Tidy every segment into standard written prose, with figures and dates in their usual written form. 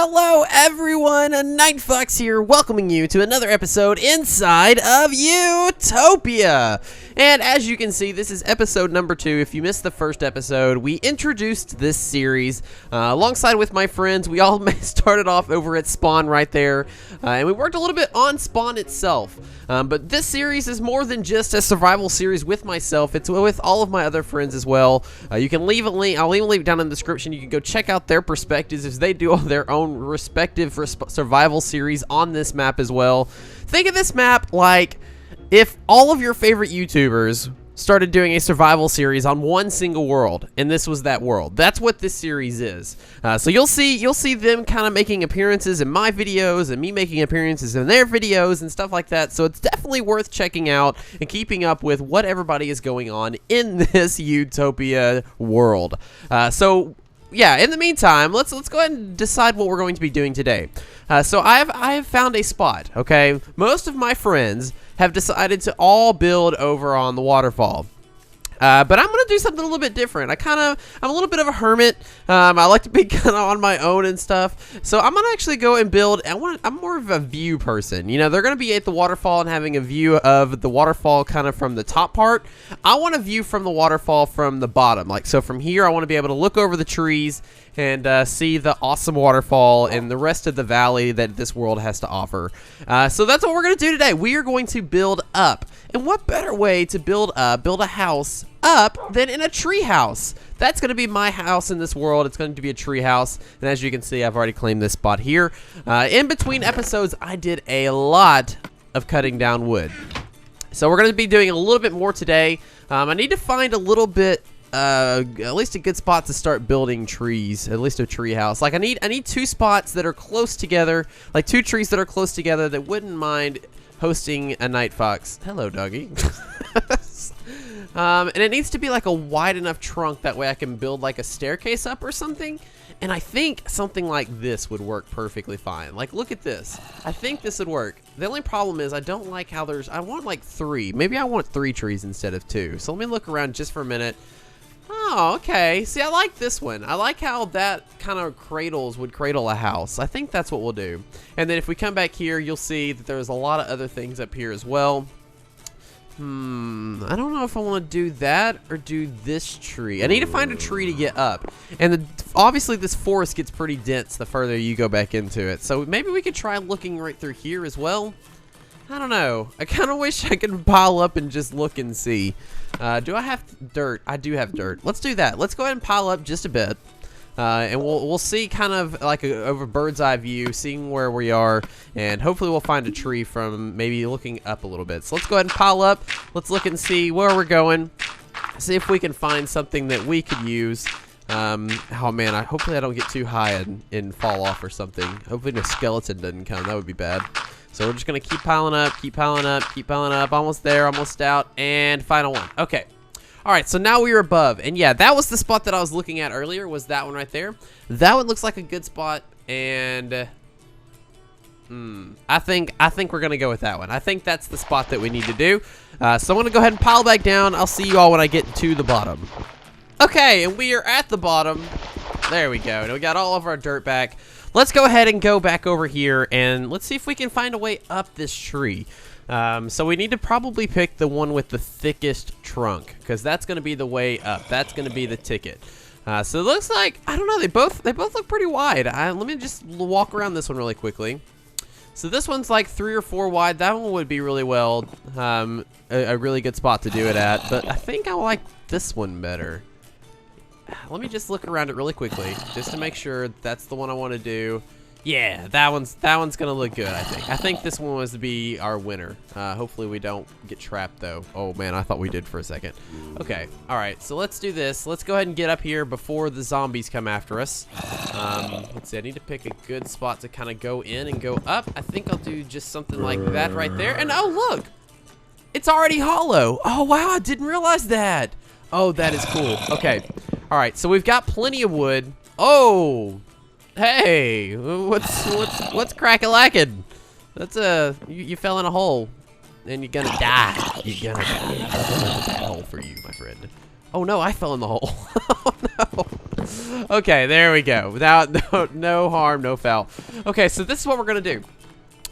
Hello everyone, Nightfoxx here, welcoming you to another episode inside of Utopia. And as you can see, this is episode number 2. If you missed the first episode, we introduced this series alongside with my friends. We all started off over at Spawn right there, and we worked a little bit on Spawn itself. But this series is more than just a survival series with myself. It's with all of my other friends as well. You can leave a link. I'll leave a link down in the description. You can go check out their perspectives as they do all their own respective survival series on this map as well. Think of this map like if all of your favorite YouTubers started doing a survival series on one single world, and this was that world. That's what this series is. So you'll see them kind of making appearances in my videos and me making appearances in their videos and stuff like that. So it's definitely worth checking out and keeping up with what everybody is going on in this Utopia world. So yeah, in the meantime, let's go ahead and decide what we're going to be doing today. So I have found a spot. Okay, most of my friends have decided to all build over on the waterfall. But I'm gonna do something a little bit different. I'm a little bit of a hermit. I like to be kind of on my own and stuff. So I'm gonna actually go and build. I'm more of a view person. You know, they're gonna be at the waterfall and having a view of the waterfall kind of from the top part. I want a view from the waterfall from the bottom. Like, so from here, I want to be able to look over the trees and see the awesome waterfall and the rest of the valley that this world has to offer. So that's what we're going to do today. We are going to build up. And what better way to build a house up than in a tree house? That's going to be my house in this world. It's going to be a tree house. And as you can see, I've already claimed this spot here. In between episodes, I did a lot of cutting down wood. So we're going to be doing a little bit more today. I need to find a little bit at least a good spot to start building trees, at least a tree house. Like I need 2 spots that are close together, like 2 trees that are close together that wouldn't mind hosting a Nightfoxx. Hello, doggy. And it needs to be like a wide enough trunk, that way I can build like a staircase up or something. And I think something like this would work perfectly fine. Like, look at this. I think this would work. The only problem is I don't like how I want like 3. Maybe I want 3 trees instead of 2. So let me look around just for a minute. Oh, okay. See, I like this one. I like how that kind of would cradle a house. I think that's what we'll do. And then if we come back here, you'll see that there's a lot of other things up here as well. I don't know if I want to do that or do this tree. I need to find a tree to get up. And obviously this forest gets pretty dense the further you go back into it. So maybe we could try looking right through here as well. I don't know. I kind of wish I could pile up and just look and see. Do I have dirt? I do have dirt. Let's do that. Let's go ahead and pile up just a bit. And we'll see kind of like over bird's eye view, seeing where we are. And hopefully we'll find a tree from maybe looking up a little bit. So let's go ahead and pile up. Let's look and see where we're going. See if we can find something that we could use. Oh man, hopefully I don't get too high and fall off or something. Hopefully no skeleton doesn't come. That would be bad. So we're just going to keep piling up, keep piling up, keep piling up. Almost there, almost out, and final one. Okay. All right, so now we are above. And yeah, that was the spot that I was looking at earlier, was that one right there. That one looks like a good spot, and I think we're going to go with that one. I think that's the spot that we need to do. So I'm going to go ahead and pile back down. I'll see you all when I get to the bottom. Okay, and we are at the bottom. There we go. And we got all of our dirt back. Let's go ahead and go back over here, and let's see if we can find a way up this tree. So we need to probably pick the one with the thickest trunk, because that's going to be the way up. That's going to be the ticket. So it looks like, I don't know, they both look pretty wide. Let me just walk around this one really quickly. So this one's like 3 or 4 wide. That one would be really well, a really good spot to do it at. But I think I like this one better. Let me just look around it really quickly, just to make sure that's the one I want to do. Yeah, that one's gonna look good. I think this one was to be our winner. Hopefully we don't get trapped though. Oh man, I thought we did for a second. Okay, all right. So let's do this. Let's go ahead and get up here before the zombies come after us. Let's see. I need to pick a good spot to kind of go in and go up. I think I'll do just something like that right there. And oh look, it's already hollow. Oh wow, I didn't realize that. Oh, that is cool. Okay. All right, so we've got plenty of wood. Oh, hey, what's crack-a-lackin'? That's you fell in a hole, and you're gonna die. You're gonna die. That's a bad hole for you, my friend. Oh no, I fell in the hole. Oh no. Okay, there we go. Without no harm, no foul. Okay, so this is what we're gonna do.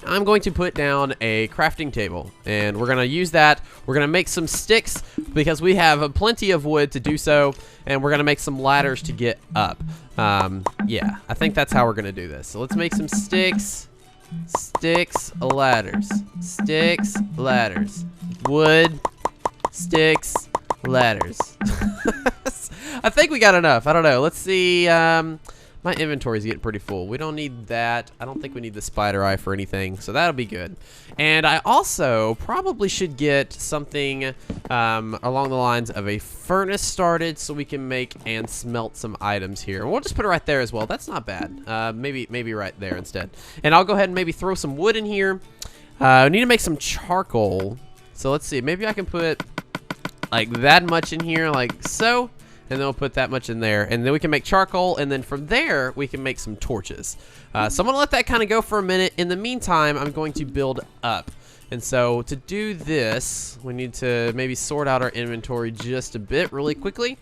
I'm going to put down a crafting table, and we're going to use that. We're going to make some sticks because we have plenty of wood to do so, and we're going to make some ladders to get up. Yeah, I think that's how we're going to do this. So let's make some sticks, ladders, sticks, ladders, wood, sticks, ladders. I think we got enough. I don't know. Let's see. My inventory is getting pretty full. We don't need that. I don't think we need the spider eye for anything, so that'll be good. And I also probably should get something along the lines of a furnace started so we can make and smelt some items here. And we'll just put it right there as well. That's not bad. Maybe right there instead. And I'll go ahead and maybe throw some wood in here. I need to make some charcoal. So let's see. Maybe I can put like that much in here, like so. And then we'll put that much in there, and then we can make charcoal, and then from there we can make some torches. So I'm gonna let that kind of go for a minute. In the meantime, I'm going to build up. And so to do this, we need to maybe sort out our inventory just a bit really quickly.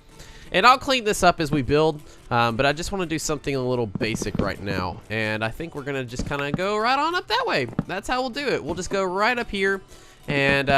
And I'll clean this up as we build, but I just want to do something a little basic right now. And I think we're gonna just kind of go right on up that way. That's how we'll do it. We'll just go right up here. And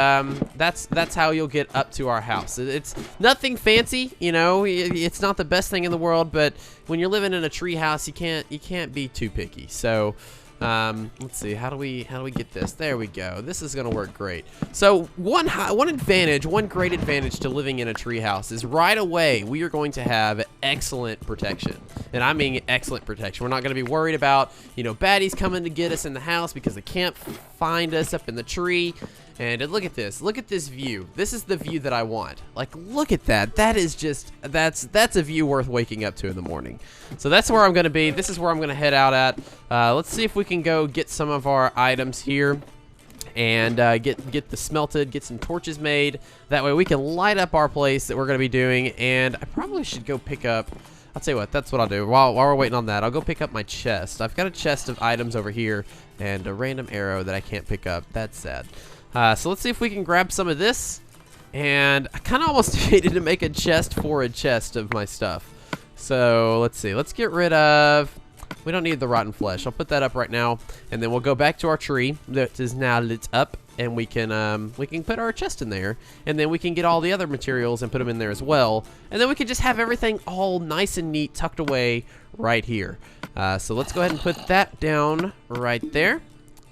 that's how you'll get up to our house. It's nothing fancy, you know. It's not the best thing in the world, but when you're living in a tree house, you can't be too picky. So let's see, how do we get this? There we go. This is gonna work great. So one great advantage to living in a tree house is right away we are going to have excellent protection. And I mean excellent protection. We're not gonna be worried about, you know, baddies coming to get us in the house because they can't find us up in the tree. And look at this. Look at this view. This is the view that I want. Like, look at that. That is just, that's a view worth waking up to in the morning. So that's where I'm going to be. This is where I'm going to head out at. Let's see if we can go get some of our items here and get the smelted, get some torches made. That way we can light up our place that we're going to be doing. And I probably should go pick up, I'll tell you what, that's what I'll do. While we're waiting on that, I'll go pick up my chest. I've got a chest of items over here and a random arrow that I can't pick up. That's sad. So let's see if we can grab some of this. And I kind of almost hated to make a chest for a chest of my stuff. So let's see. Let's get rid of... We don't need the rotten flesh. I'll put that up right now. And then we'll go back to our tree that is now lit up. And we can put our chest in there. And then we can get all the other materials and put them in there as well. And then we can just have everything all nice and neat tucked away right here. So let's go ahead and put that down right there.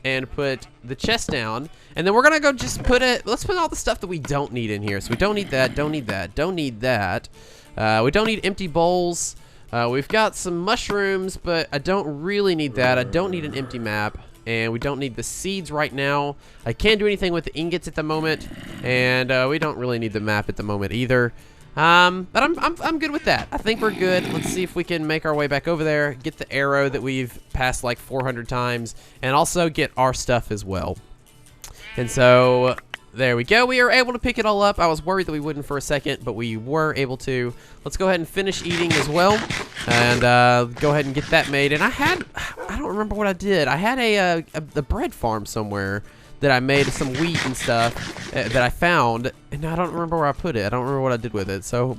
And put the chest down, and then we're gonna go just put it. Let's put all the stuff that we don't need in here. So we don't need that, don't need that, don't need that. We don't need empty bowls. We've got some mushrooms, but I don't really need that. I don't need an empty map, and we don't need the seeds right now. I can't do anything with the ingots at the moment, and we don't really need the map at the moment either. But I'm good with that. I think we're good. Let's see if we can make our way back over there, get the arrow that we've passed like 400 times, and also get our stuff as well. And so there we go. We are able to pick it all up. I was worried that we wouldn't for a second, but we were able to. Let's go ahead and finish eating as well, and go ahead and get that made. And I don't remember what I did. I had a bread farm somewhere that I made some wheat and stuff that I found, and I don't remember where I put it. I don't remember what I did with it. So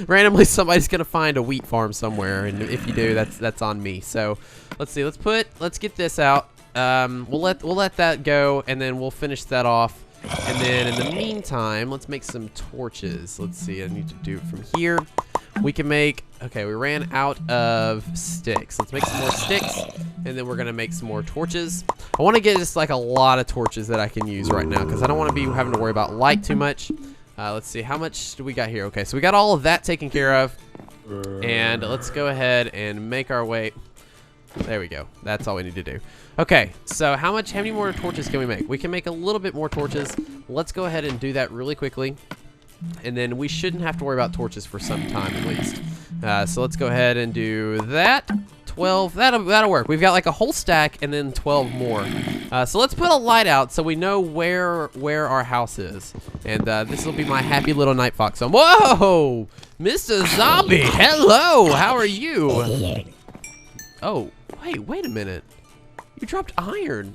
randomly somebody's gonna find a wheat farm somewhere, and if you do, that's on me. So let's see. Let's get this out. We'll let that go, and then we'll finish that off. And then in the meantime, let's make some torches. Let's see. I need to do it from here. We can make, okay, we ran out of sticks. Let's make some more sticks, and then we're gonna make some more torches. I wanna get just like a lot of torches that I can use right now, because I don't wanna be having to worry about light too much. Let's see, how much do we got here? Okay, so we got all of that taken care of. And let's go ahead and make our way. There we go. That's all we need to do. Okay, so how many more torches can we make? We can make a little bit more torches. Let's go ahead and do that really quickly. And then we shouldn't have to worry about torches for some time at least. So let's go ahead and do that. 12, that'll work. We've got like a whole stack and then 12 more. So let's put a light out so we know where our house is. And this will be my happy little Nightfoxx home. Whoa! Mr. Zombie, hello! How are you? Oh, wait a minute. You dropped iron.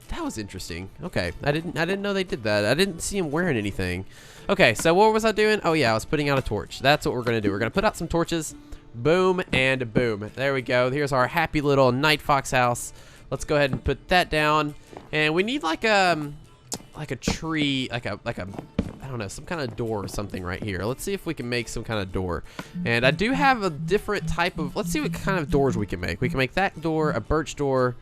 That was interesting. Okay, I didn't know they did that. I didn't see him wearing anything. Okay, so what was I doing? Oh yeah, I was putting out a torch. That's what we're gonna do. We're gonna put out some torches. Boom and boom. There we go. Here's our happy little Nightfoxx house. Let's go ahead and put that down. And we need like a tree, like a I don't know, some kind of door or something right here. Let's see if we can make some kind of door. And I do have a different type of, let's see what kind of doors we can make. We can make that door, a birch door.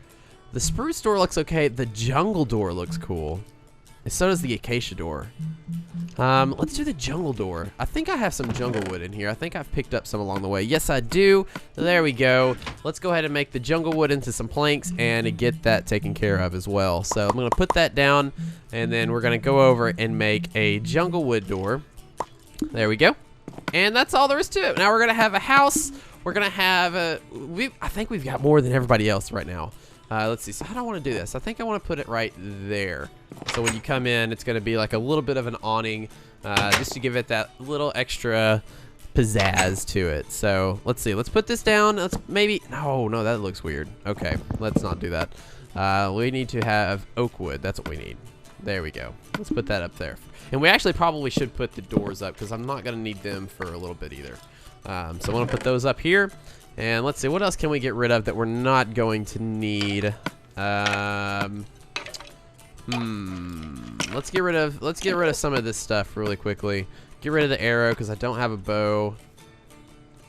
The spruce door looks okay. The jungle door looks cool. And so does the acacia door. Let's do the jungle door. I think I have some jungle wood in here. I think I've picked up some along the way. Yes, I do. There we go. Let's go ahead and make the jungle wood into some planks and get that taken care of as well. So I'm going to put that down, and then we're going to go over and make a jungle wood door. There we go. And that's all there is to it. Now we're going to have a house. We're going to have a... I think we've got more than everybody else right now. Let's see. So how do I want to do this? I think I want to put it right there. So when you come in, it's going to be like a little bit of an awning, just to give it that little extra pizzazz to it. So let's see. Let's put this down. Let's maybe... No, that looks weird. Okay, let's not do that. We need to have oak wood. That's what we need. There we go. Let's put that up there. And we actually probably should put the doors up because I'm not going to need them for a little bit either. So I want to put those up here. And let's see, what else can we get rid of that we're not going to need? Let's get rid of some of this stuff really quickly. Get rid of the arrow because I don't have a bow.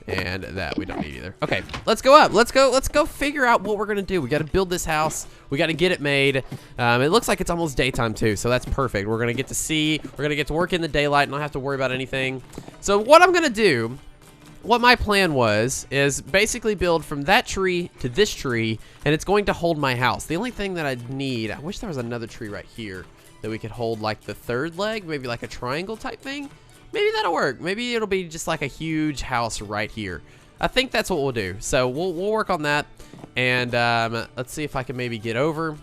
And that we don't need either. Okay, let's go up. Let's go figure out what we're gonna do. We gotta build this house. We gotta get it made. It looks like it's almost daytime too, so that's perfect. We're gonna get to see, we're gonna get to work in the daylight and not have to worry about anything. So what I'm gonna do, what my plan was, is basically build from that tree to this tree, and it's going to hold my house. The only thing that I'd need, I wish there was another tree right here that we could hold like the third leg, maybe like a triangle type thing. Maybe that'll work. Maybe it'll be just like a huge house right here. I think that's what we'll do. So we'll work on that, and let's see if I can maybe get over,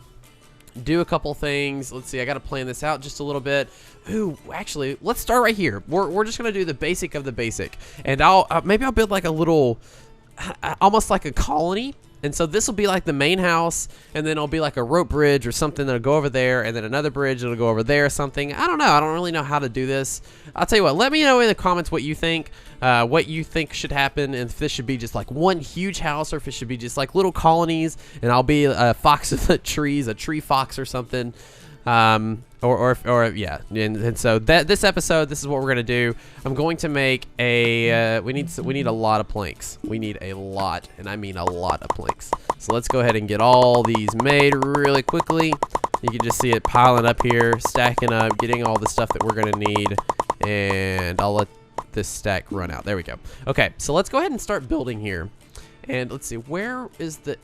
do a couple things. Let's see, I got to plan this out just a little bit. Ooh, actually, let's start right here. We're just gonna do the basic of the basic, and maybe I'll build like a little, almost like a colony. And so this will be like the main house, and then it'll be like a rope bridge or something that'll go over there, and then another bridge that'll go over there or something. I don't know. I don't really know how to do this. I'll tell you what. Let me know in the comments what you think should happen, and if this should be just like one huge house, or if it should be just like little colonies, and I'll be a fox of the trees, a tree fox or something. Yeah, and so this episode, this is what we're gonna do. I'm going to make a we need a lot of planks. We need a lot, and I mean a lot of planks. So let's go ahead and get all these made really quickly. You can just see it piling up here, stacking up, getting all the stuff that we're gonna need, and I'll let this stack run out. There we go. Okay, so let's go ahead and start building here. And let's see, where is the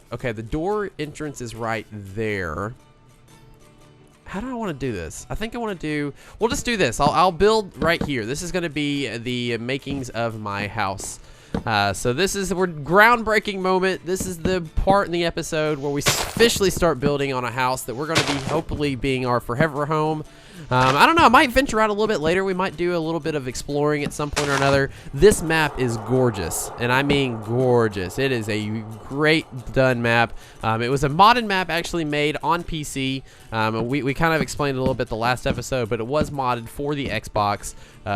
door entrance is right there. How do I want to do this? I think I want to do, we'll just do this. I'll build right here. This is going to be the makings of my house. So this is, we're groundbreaking moment. This is the part in the episode where we officially start building on a house that we're going to be hopefully being our forever home. I don't know, I might venture out a little bit later. We might do a little bit of exploring at some point or another. This map is gorgeous, and I mean gorgeous. It is a great done map. It was a modded map actually made on PC. We kind of explained it a little bit the last episode, but it was modded for the Xbox.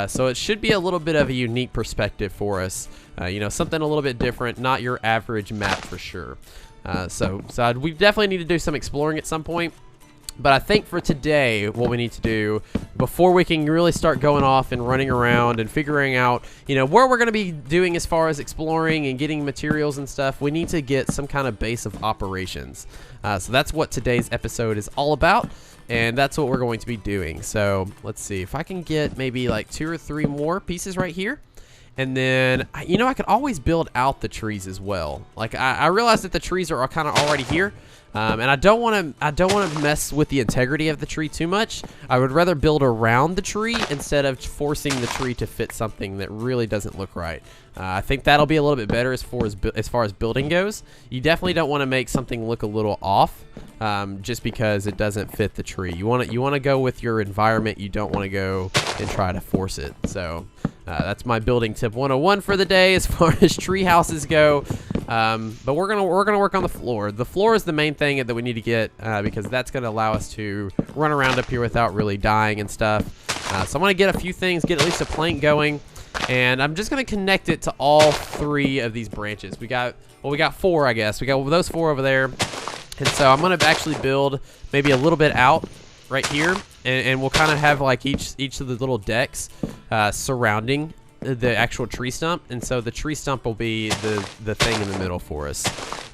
So it should be a little bit of a unique perspective for us. You know, something a little bit different, not your average map for sure. So we definitely need to do some exploring at some point. But I think for today, what we need to do, before we can really start going off and running around and figuring out, you know, where we're going to be doing as far as exploring and getting materials and stuff, we need to get some kind of base of operations. So that's what today's episode is all about, and that's what we're going to be doing. So let's see if I can get maybe like 2 or 3 more pieces right here. And then, you know, I could always build out the trees as well. Like I realize that the trees are kind of already here. And I don't want to mess with the integrity of the tree too much. I would rather build around the tree instead of forcing the tree to fit something that really doesn't look right. I think that'll be a little bit better as far as building goes. You definitely don't want to make something look a little off just because it doesn't fit the tree. You want to go with your environment. You don't want to go and try to force it. So that's my building tip 101 for the day as far as tree houses go. But we're gonna work on the floor. The floor is the main thing that we need to get because that's gonna allow us to run around up here without really dying and stuff. So I'm gonna get a few things, get at least a plank going. and I'm just gonna connect it to all 3 of these branches. We got 4, I guess. We got those 4 over there, and so I'm gonna actually build maybe a little bit out right here, and we'll kind of have like each of the little decks surrounding the actual tree stump, and so the tree stump will be the thing in the middle for us.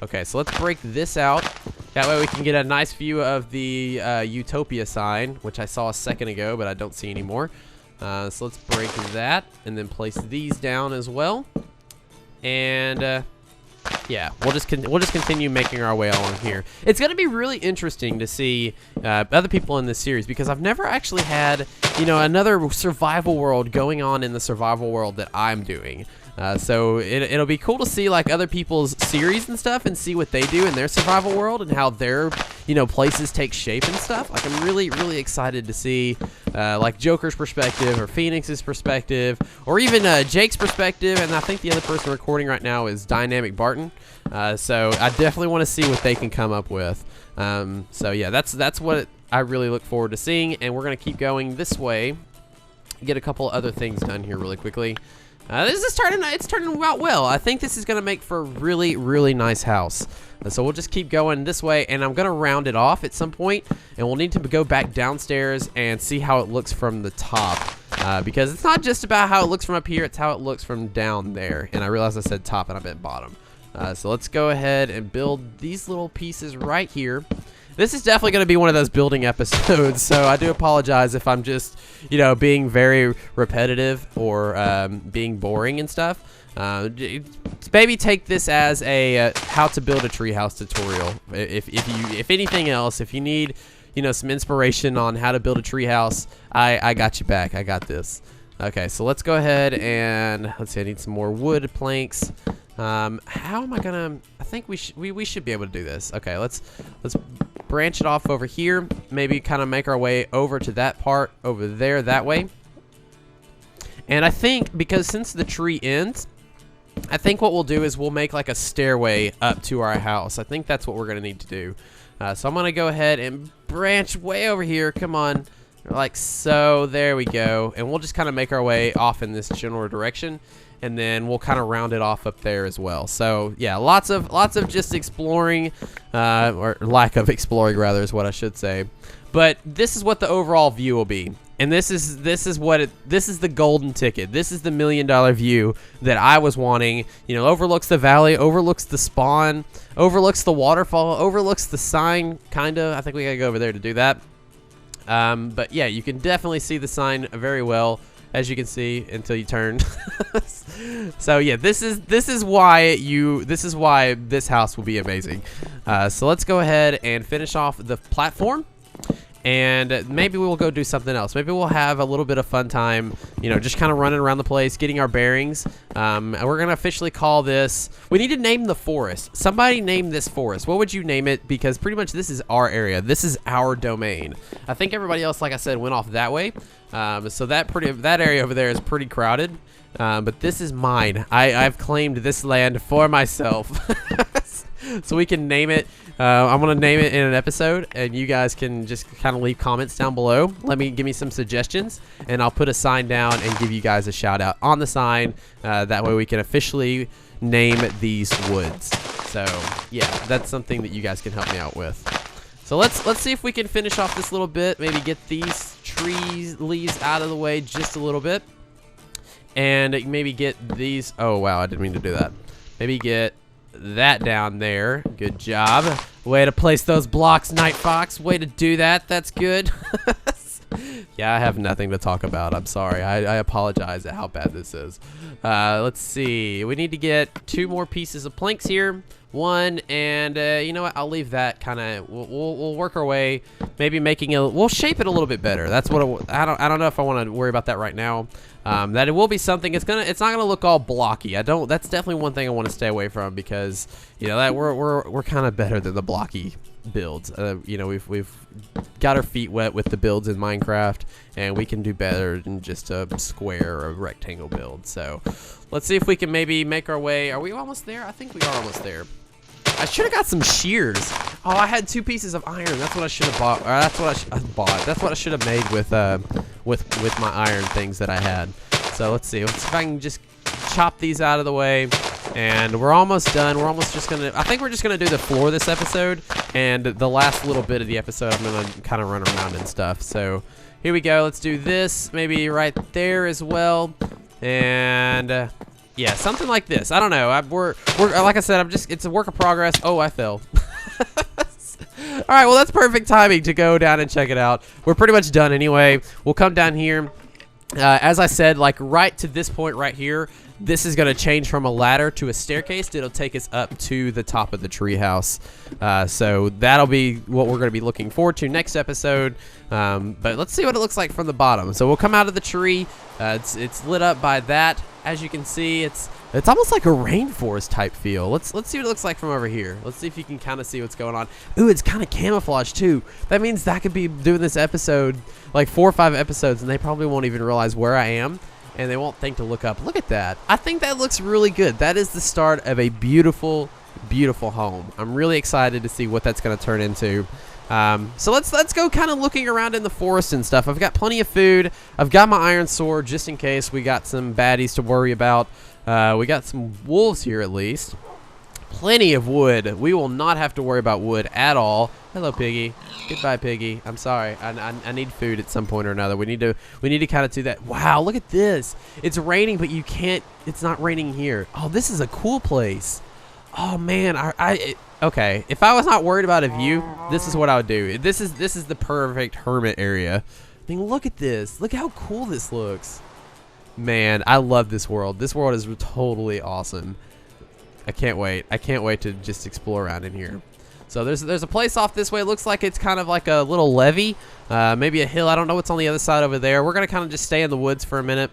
Okay, so let's break this out. That way we can get a nice view of the Utopia sign, which I saw a second ago, but I don't see anymore. So let's break that and then place these down as well. And yeah, we'll just continue making our way along here. It's gonna be really interesting to see other people in this series, because I've never actually had, you know, another survival world going on in the survival world that I'm doing. So it'll be cool to see like other people's series and stuff, and see what they do in their survival world and how their, you know, places take shape and stuff. Like, I'm really excited to see like Joker's perspective, or Phoenix's perspective, or even Jake's perspective. And I think the other person recording right now is Dynamic Barton. So I definitely want to see what they can come up with. So yeah, that's what I really look forward to seeing. And we're gonna keep going this way, get a couple other things done here really quickly. It's turning out well. I think this is gonna make for a really nice house. So we'll just keep going this way, and I'm gonna round it off at some point, and we'll need to go back downstairs and see how it looks from the top, because it's not just about how it looks from up here, it's how it looks from down there. And I realized I said top and I meant bottom. So let's go ahead and build these little pieces right here. This is definitely going to be one of those building episodes, so I do apologize if I'm just, you know, being very repetitive or being boring and stuff. Maybe take this as a how to build a treehouse tutorial. If anything else, if you need, you know, some inspiration on how to build a treehouse, I got you back. I got this. Okay, so let's go ahead and let's see. I need some more wood planks. How am I gonna? I think we should be able to do this. Okay, let's branch it off over here. Maybe kind of make our way over to that part over there that way. And I think, because since the tree ends, I think what we'll do is we'll make like a stairway up to our house. I think that's what we're gonna need to do. So I'm gonna go ahead and branch way over here. Come on, like so. There we go. And we'll just kind of make our way off in this general direction, and then we'll kind of round it off up there as well. So yeah, lots of just exploring, or lack of exploring rather is what I should say. But this is what the overall view will be, and this is the golden ticket. This is the $1 million view that I was wanting. You know, overlooks the valley, overlooks the spawn, overlooks the waterfall, overlooks the sign. Kinda. I think we gotta go over there to do that. But yeah, you can definitely see the sign very well, as you can see, until you turn. So yeah, this is why this house will be amazing. So let's go ahead and finish off the platform, and maybe we'll go do something else. Maybe we'll have a little bit of fun time, you know, just kind of running around the place, getting our bearings. And we're gonna officially call this. We need to name the forest. Somebody name this forest. What would you name it? Because pretty much this is our area. This is our domain. I think everybody else, like I said, went off that way. So that area over there is pretty crowded. But this is mine. I've claimed this land for myself. So we can name it. I'm gonna name it in an episode, and you guys can just kind of leave comments down below. Give me some suggestions, and I'll put a sign down and give you guys a shout out on the sign. That way we can officially name these woods. So yeah, that's something that you guys can help me out with. So let's see if we can finish off this little bit. Maybe get these leaves out of the way just a little bit, and maybe get these. Oh wow, I didn't mean to do that. Maybe get that down there. Good job. Way to place those blocks, Nightfoxx. Way to do that. That's good. Yeah, I have nothing to talk about. I'm sorry. I apologize at how bad this is. Let's see. We need to get 2 more pieces of planks here. 1, and you know what? I'll leave that kind of. We'll work our way. Maybe we'll shape it a little bit better. That's what I don't know if I want to worry about that right now. That it will be something. It's not gonna look all blocky. That's definitely one thing I want to stay away from, because you know that we're kind of better than the blocky builds. You know, we've got our feet wet with the builds in Minecraft, and we can do better than just a square or a rectangle build. So let's see if we can maybe make our way. Are we almost there? I think we are almost there. I should have got some shears. Oh, I had 2 pieces of iron. That's what I should have bought. Or that's what I bought. That's what I should have made with my iron things that I had. So let's see if I can just chop these out of the way. And we're almost done. We're almost just gonna, I think we're just gonna do the floor this episode, and the last little bit of the episode I'm gonna kind of run around and stuff. So here we go. Let's do this maybe right there as well. And yeah, something like this. I don't know. We're like I said, it's a work of progress. Oh, I fell. All right, well, that's perfect timing to go down and check it out. We're pretty much done anyway. We'll come down here. As I said, like right to this point right here, this is going to change from a ladder to a staircase. It'll take us up to the top of the treehouse. So that'll be what we're going to be looking forward to next episode. But let's see what it looks like from the bottom. So we'll come out of the tree. It's lit up by that. As you can see, it's almost like a rainforest type feel. Let's see what it looks like from over here. Let's see if you can kind of see what's going on. Ooh, it's kind of camouflaged too. That means that I could be doing this episode like 4 or 5 episodes, and they probably won't even realize where I am, and they won't think to look up. Look at that. I think that looks really good. That is the start of a beautiful, beautiful home. I'm really excited to see what that's going to turn into. So let's go kind of looking around in the forest and stuff. I've got plenty of food. I've got my iron sword just in case we got some baddies to worry about. We got some wolves here at least. Plenty of wood. We will not have to worry about wood at all. Hello, Piggy. Goodbye, Piggy. I'm sorry. I need food at some point or another. We need to kind of do that. Wow, look at this. It's raining, but you can't. It's not raining here. Oh, this is a cool place. Oh man, okay. If I was not worried about a view, this is what I would do. This is the perfect hermit area. I mean, look at this. Look how cool this looks. Man, I love this world. This world is totally awesome. I can't wait. I can't wait to just explore around in here. So there's a place off this way. It looks like it's kind of like a little levee, maybe a hill. I don't know what's on the other side over there. We're gonna kind of just stay in the woods for a minute.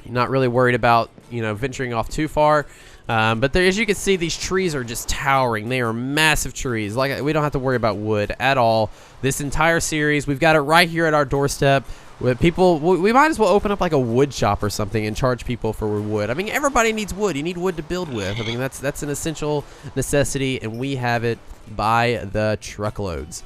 Not really worried about, you know, venturing off too far. But there, as you can see, these trees are just towering. They are massive trees. Like, we don't have to worry about wood at all. This entire series, we've got it right here at our doorstep. With people, we might as well open up like a wood shop or something and charge people for wood. I mean, everybody needs wood. You need wood to build with. I mean, that's an essential necessity, and we have it by the truckloads.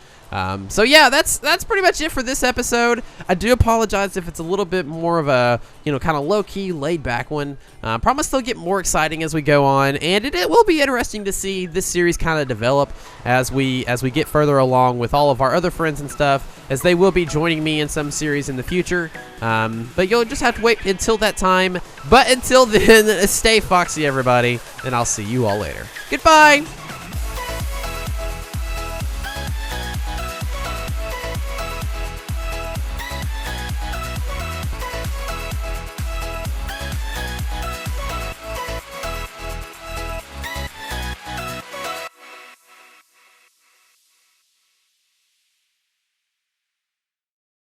So yeah, that's pretty much it for this episode. I do apologize if it's a little bit more of a, you know, kind of low-key, laid-back one. Promise they'll get more exciting as we go on, and it will be interesting to see this series kind of develop as we get further along with all of our other friends and stuff, as they will be joining me in some series in the future. But you'll just have to wait until that time. But until then, stay foxy, everybody, and I'll see you all later. Goodbye!